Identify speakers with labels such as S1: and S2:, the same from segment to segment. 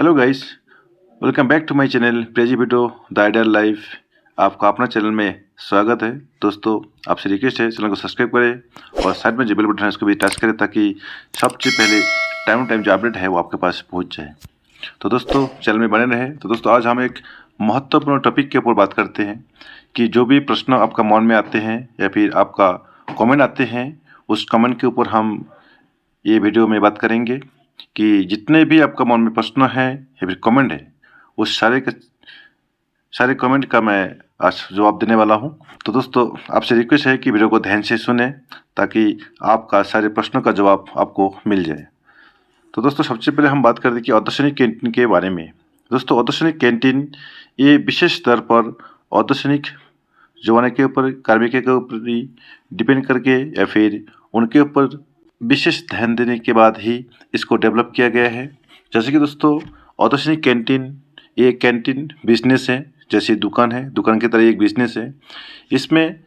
S1: Hello guys, welcome back to my channel प्रेजिपिटो the ideal life. आपका अपना channel में स्वागत है। दोस्तों, आपसे रिक्वेस्ट है चैनल को सब्सक्राइब करें और साइड में जो बेल बटन है उसको भी टच करें ताकि सबसे पहले टाइम टू टाइम जो अपडेट है वो आपके पास पहुंच जाए। तो दोस्तों, चैनल में बने रहें। तो दोस्तों, आज हम एक महत्वपूर्ण टॉपिक के ऊपर बात करते हैं कि जो भी प्रश्न आपका मन में आते हैं या फिर आपका कमेंट आते हैं, उस कमेंट के ऊपर हम ये वीडियो में बात करेंगे कि जितने भी आपका मन में प्रश्न है या फिर कमेंट है, उस सारे कमेंट का मैं आज जवाब देने वाला हूं। तो दोस्तों, आपसे रिक्वेस्ट है कि वीडियो को ध्यान से सुने ताकि आपका सारे प्रश्नों का जवाब आपको मिल जाए। तो दोस्तों, सबसे पहले हम बात करते हैं कि अर्धसैनिक कैंटीन के बारे में। दोस्तों, अर्धसैनिक कैंटीन ये विशेष स्तर पर अर्धसैनिक जवानों के ऊपर, कार्मिकों के ऊपर ही डिपेंड करके या फिर उनके ऊपर विशेष ध्यान देने के बाद ही इसको डेवलप किया गया है। जैसे कि दोस्तों, अर्धसैनिक कैंटीन ये कैंटीन बिजनेस है, जैसे दुकान है, दुकान की तरह एक बिजनेस है। इसमें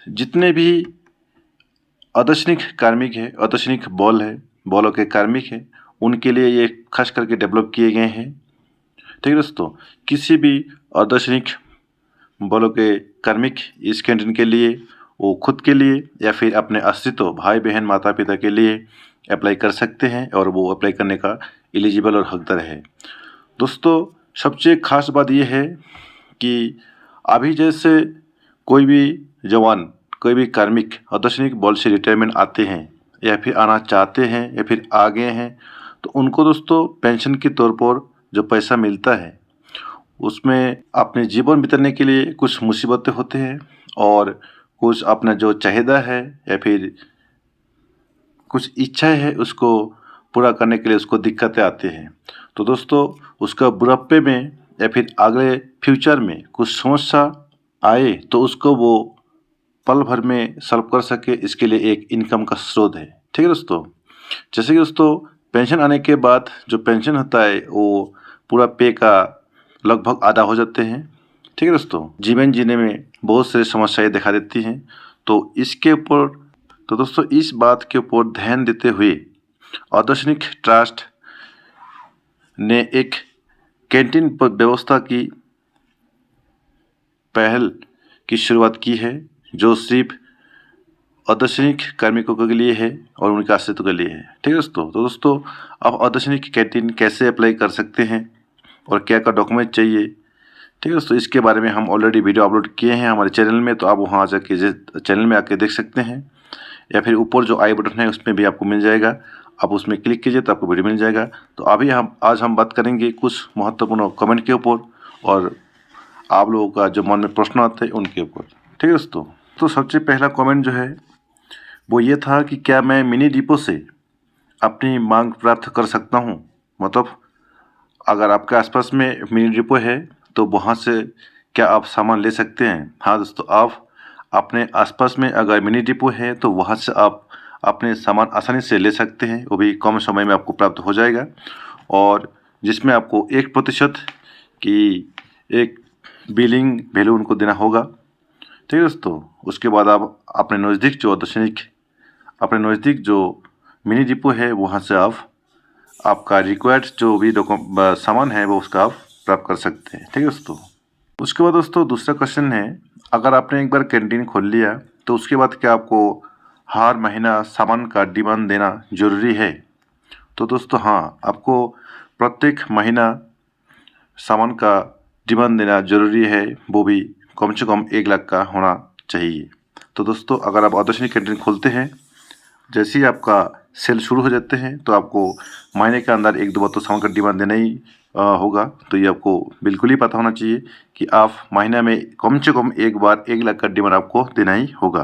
S1: जितने भी अर्धसैनिक कार्मिक है, अर्धसैनिक बल है, बलों के कार्मिक है, उनके लिए ये खास करके डेवलप किए गए हैं। ठीक है दोस्तों, किसी भी अर्धसैनिक बलों के कार्मिक इस कैंटीन के लिए वो खुद के लिए या फिर अपने आश्रितों, भाई बहन, माता पिता के लिए अप्लाई कर सकते हैं और वो अप्लाई करने का एलिजिबल और हकदार है। दोस्तों, सबसे खास बात यह है कि अभी जैसे कोई भी जवान, कोई भी कार्मिक अर्धसैनिक बल से रिटायरमेंट आते हैं या फिर आना चाहते हैं या फिर आ गए हैं, तो उनको दोस्तों पेंशन के तौर पर जो पैसा मिलता है उसमें अपने जीवन बिताने के लिए कुछ मुसीबतें होते हैं और कुछ अपना जो चाहिदा है या फिर कुछ इच्छाएं है उसको पूरा करने के लिए उसको दिक्कतें आती हैं। तो दोस्तों, उसका बुढ़ापे में या फिर अगले फ्यूचर में कुछ समस्या आए तो उसको वो पल भर में सॉल्व कर सके, इसके लिए एक इनकम का स्रोत है। ठीक है दोस्तों, जैसे कि दोस्तों पेंशन आने के बाद जो पेंशन होता है वो पूरा पे का लगभग आधा हो जाते हैं। ठीक है दोस्तों, जीवन जीने में बहुत से समस्याएं दिखा देती हैं। तो इसके ऊपर तो दोस्तों इस बात के ऊपर ध्यान देते हुए अर्धसैनिक ट्रस्ट ने एक कैंटीन पर व्यवस्था की पहल की शुरुआत की है, जो सिर्फ अर्धसैनिक कार्मिकों के लिए है और उनके आश्रितों के लिए है। ठीक है दोस्तों, तो दोस्तों आप अर्धसैनिक कैंटीन कैसे अप्लाई कर सकते हैं और क्या क्या डॉक्यूमेंट चाहिए, ठीक है दोस्तों, इसके बारे में हम ऑलरेडी वीडियो अपलोड किए हैं हमारे चैनल में। तो आप वहाँ जाके चैनल में आके देख सकते हैं या फिर ऊपर जो आई बटन है उसमें भी आपको मिल जाएगा, आप उसमें क्लिक कीजिए तो आपको वीडियो मिल जाएगा। तो अभी आज हम बात करेंगे कुछ महत्वपूर्ण कमेंट के ऊपर और आप लोगों का जो मन में प्रश्न आते हैं उनके ऊपर। ठीक है दोस्तों, तो सबसे पहला कमेंट जो है वो ये था कि क्या मैं मिनी डिपो से अपनी मांग प्राप्त कर सकता हूँ। मतलब अगर आपके आसपास में मिनी डिपो है तो वहाँ से क्या आप सामान ले सकते हैं। हाँ दोस्तों, आप अपने आसपास में अगर मिनी डिपो है तो वहाँ से आप अपने सामान आसानी से ले सकते हैं, वो भी कम समय में आपको प्राप्त हो जाएगा और जिसमें आपको 1% की एक बिलिंग वैल्यू उनको देना होगा। ठीक है दोस्तों, उसके बाद आप अपने नज़दीक जो मिनी डिपो है वहाँ से आप आपका रिक्वायर्ड जो भी सामान है वो उसका आप प्राप्त कर सकते हैं। ठीक है दोस्तों, उसके बाद दोस्तों दूसरा क्वेश्चन है, अगर आपने एक बार कैंटीन खोल लिया तो उसके बाद क्या आपको हर महीना सामान का डिमांड देना ज़रूरी है। तो दोस्तों हाँ, आपको प्रत्येक महीना सामान का डिमांड देना ज़रूरी है, वो भी कम से कम 1 लाख का होना चाहिए। तो दोस्तों, अगर आप अर्धसैनिक कैंटीन खोलते हैं, जैसे ही आपका सेल शुरू हो जाते हैं तो आपको महीने के अंदर 1-2 बार तो सामान का डिमांड देना ही होगा। तो ये आपको बिल्कुल ही पता होना चाहिए कि आप महीने में कम से कम एक बार 1 लाख का डिमांड आपको देना ही होगा।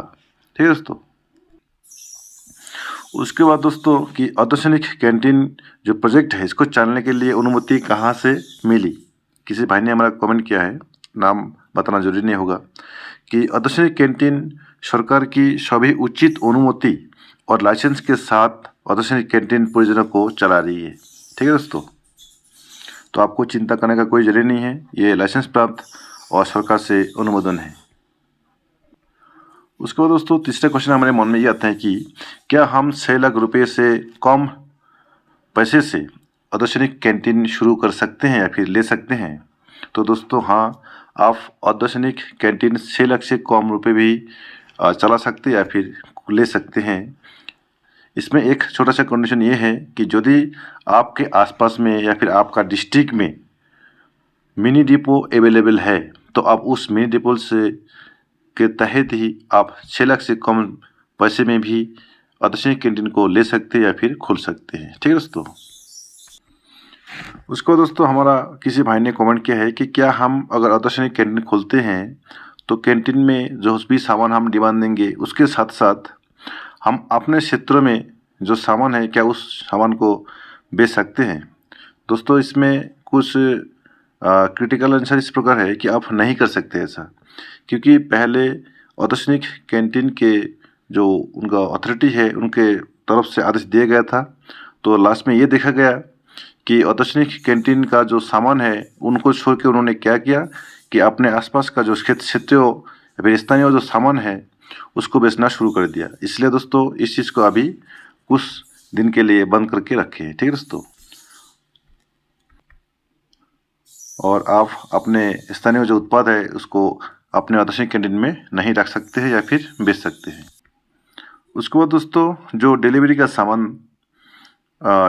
S1: ठीक है दोस्तों, उसके बाद दोस्तों कि अर्धसैनिक कैंटीन जो प्रोजेक्ट है इसको चलाने के लिए अनुमति कहाँ से मिली। किसी भाई ने हमारा कमेंट किया है, नाम बताना जरूरी नहीं होगा, कि अर्धसैनिक कैंटीन सरकार की सभी उचित अनुमति और लाइसेंस के साथ अर्धसैनिक कैंटीन परियोजना को चला रही है। ठीक है दोस्तों, तो आपको चिंता करने का कोई जरूरी नहीं है, ये लाइसेंस प्राप्त और सरकार से अनुमोदन है। उसके बाद दोस्तों तीसरा क्वेश्चन हमारे मन में ये आता है कि क्या हम 6 लाख रुपए से कम पैसे से अर्धसैनिक कैंटीन शुरू कर सकते हैं या फिर ले सकते हैं? तो दोस्तों हाँ, आप अर्धसैनिक कैंटीन 6 लाख से कम रुपए भी चला सकते हैं या फिर ले सकते हैं। इसमें एक छोटा सा कंडीशन ये है कि यदि आपके आसपास में या फिर आपका डिस्ट्रिक्ट में मिनी डिपो अवेलेबल है तो आप उस मिनी डिपो से के तहत ही आप 6 लाख से कम पैसे में भी अर्धसैनिक कैंटीन को ले सकते हैं या फिर खोल सकते हैं। ठीक है दोस्तों। उसको दोस्तों हमारा किसी भाई ने कमेंट किया है कि क्या हम अगर अर्धसैनिक कैंटीन खोलते हैं तो कैंटीन में जो भी सामान हम डिमांड देंगे उसके साथ साथ हम अपने क्षेत्रों में जो सामान है क्या उस सामान को बेच सकते हैं? दोस्तों इसमें कुछ क्रिटिकल आंसर इस प्रकार है कि आप नहीं कर सकते ऐसा, क्योंकि पहले अर्धसैनिक कैंटीन के जो उनका अथॉरिटी है उनके तरफ से आदेश दिया गया था। तो लास्ट में ये देखा गया कि अर्धसैनिक कैंटीन का जो सामान है उनको छोड़ के उन्होंने क्या किया कि अपने आसपास का जो क्षेत्रीय या फिर स्थानीय जो सामान है उसको बेचना शुरू कर दिया। इसलिए दोस्तों इस चीज़ को अभी कुछ दिन के लिए बंद करके रखे हैं। ठीक है दोस्तों। और आप अपने स्थानीय जो उत्पाद है उसको अपने अर्धसैनिक कैंटीन में नहीं रख सकते हैं या फिर बेच सकते हैं। उसके बाद दोस्तों जो डिलीवरी का सामान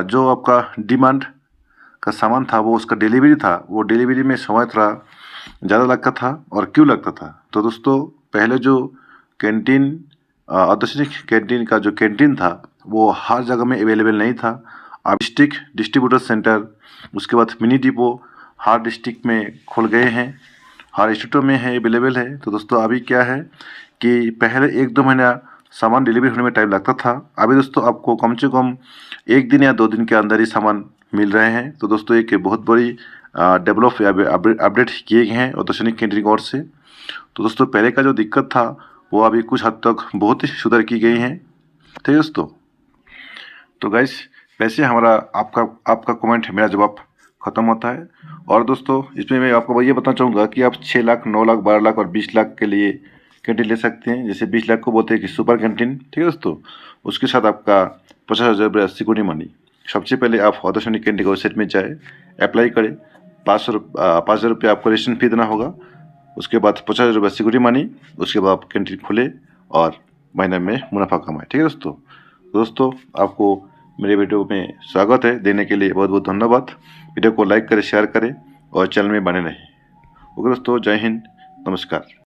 S1: जो आपका डिमांड का सामान था वो उसका डिलीवरी था, वो डिलीवरी में समय थोड़ा ज़्यादा लगता था। और क्यों लगता था? तो दोस्तों पहले जो कैंटीन अर्धसैनिक कैंटीन का जो कैंटीन था वो हर जगह में अवेलेबल नहीं था। अब डिस्ट्रिक्ट डिस्ट्रीब्यूटर सेंटर, उसके बाद मिनी डिपो हर डिस्ट्रिक्ट में खुल गए हैं, हर स्टेटों में है, अवेलेबल है। तो दोस्तों अभी क्या है कि पहले 1-2 महीना सामान डिलीवरी होने में टाइम लगता था, अभी दोस्तों आपको कम से कम 1 दिन या 2 दिन के अंदर ही सामान मिल रहे हैं। तो दोस्तों एक बहुत बड़ी डेवलप या अपडेट किए गए हैं अर्धसैनिक कैंटीन की ओर से। तो दोस्तों पहले का जो दिक्कत था वो अभी कुछ हद तक बहुत ही सुधार की गई हैं। ठीक है दोस्तों। तो गाइस वैसे हमारा आपका कमेंट मेरा जवाब ख़त्म होता है। और दोस्तों इसमें मैं आपको ये बताना चाहूँगा कि आप 6 लाख, 9 लाख, 12 लाख और 20 लाख के लिए कैंटीन ले सकते हैं। जैसे 20 लाख को बोलते हैं कि सुपर कैंटीन। ठीक है दोस्तों। उसके साथ आपका 50,000 रुपये सिक्योरिटी मनी। सबसे पहले आप अर्धसैनिक कैंटीन की वेबसाइट में जाए, अप्लाई करें। 5,000 रुपये आपको रजिस्ट्रेशन फी देना होगा। उसके बाद 50,000 रुपये सिक्योरिटी मनी। उसके बाद आप कैंटीन खोले और महीने में मुनाफा कमाए। ठीक है दोस्तों आपको मेरे वीडियो में स्वागत है, देने के लिए बहुत बहुत धन्यवाद। वीडियो को लाइक करें, शेयर करें और चैनल में बने रहें। ओके दोस्तों, जय हिंद, नमस्कार।